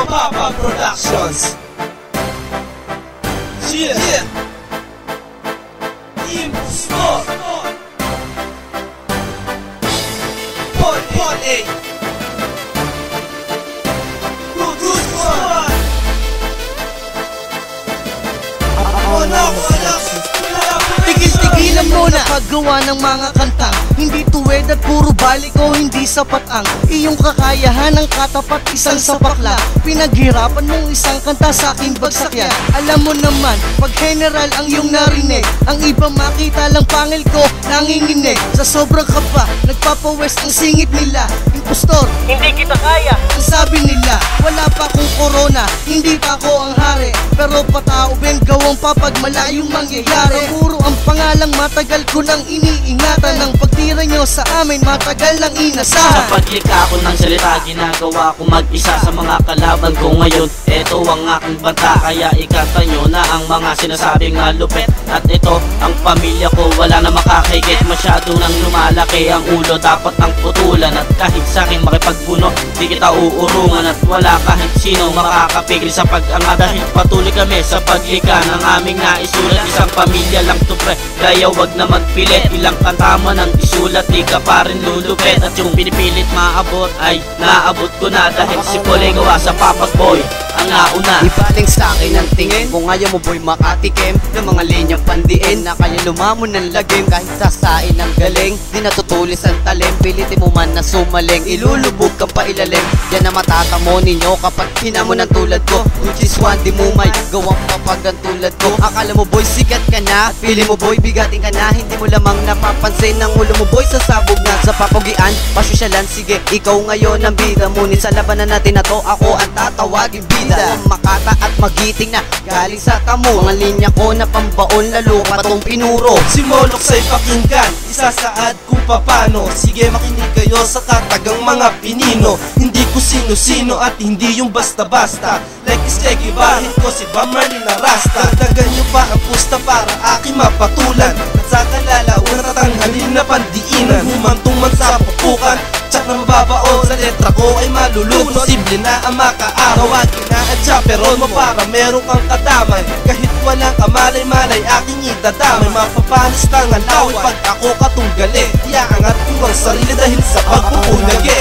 Papa Productions. Yeah. Impostor. Paul A. Producer. Tigil-tigilan mo na paggawa ng mga kantang hindi tuwid at puro balik o hindi sapat ang iyong kakayahan ng katapat isang sapak lang. Pinaghirapan mong isang kanta sa aking bagsak yan. Alam mo naman, pag general ang iyong narinig, ang iba makita lang pangil ko nanginginig. Sa sobrang kaba, nagpapawest ang singit nila. Impostor, hindi kita kaya. Ang sabi nila, wala pa akong corona, hindi pa ako ang hari. Pero patao ben gawang papag malayong mangyayari. Puro ang pangalang matagal ko nang iniingatan. Ng pagtira nyo sa amin matagal lang inasahan. Sa paglikha ko ng salita, ginagawa ko mag-isa sa mga kalaban ko ngayon. Ito ang aking banta, kaya ikanta nyo na ang mga sinasabing malupit. At ito ang pamilya ko, wala na makakigit. Masyado nang lumalaki ang ulo, dapat ang putulan. At kahit sa'kin makipagpuno, di kita uurungan. At wala kahit sino makakapigil sa pag-angat. Dahil patuloy kami sa paglikha ng aming naisulat. Isang pamilya lang to pre, kaya wag na magpilit. Ilang kanta man ang isulat, di ka pa rin lulupit. At yung pinipilit maabot ay naabot ko na. Dahil si Paul ay gawa sa Papa's Boy ang nauna. Ibaling sa'kin ang tingin, kung ayaw mo boy makatikim ng mga linyang pandiin na kaya lumamon ng lagim. Kahit sasain ang galing, di natutulis ang talim. Pilitin mo man na sumaling, ilulubog kang pailalim. Yan na matatamo ninyo kapag hinamon ng tulad ko. Which is one, di mo may gawang papag ang tulad ko. Akala mo boy sikat ka na, at pili mo boy bigating ka na. Hindi mo lamang napapansin ang ulo mo boy sasabog na sa papugian. Pasosyalan, sige ikaw ngayon ang bida. Ngunit sa labanan natin na to, ako ang tatawagin bida. Makata at magiting na galing sa tamo. Mga linya ko na pambaon, lalo pa tong pinuro. Simolok sa'y pakinggan, isasaad kung papano. Sige makinig kayo sa katagang mga pinino. Hindi ko sino-sino at hindi yung basta-basta. Like Iskegi, bahit ko si Bamarlin na Rasta. Dagdagan nyo pa ang pusta para aking mapatulan. At sa kalalaon tatanghalin na pandiinan. Humantong man sa pupukan, tsak na mababaon sa letra ko ay malulunod. Posible na ang makaawagin na ang chaperon mo para meron kang kadamay. Kahit walang kamalay-malay aking idadamay. Mapapanis lang ang laway pag ako katunggali. Iaangat ko ang sarili dahil sa pagpupunagi.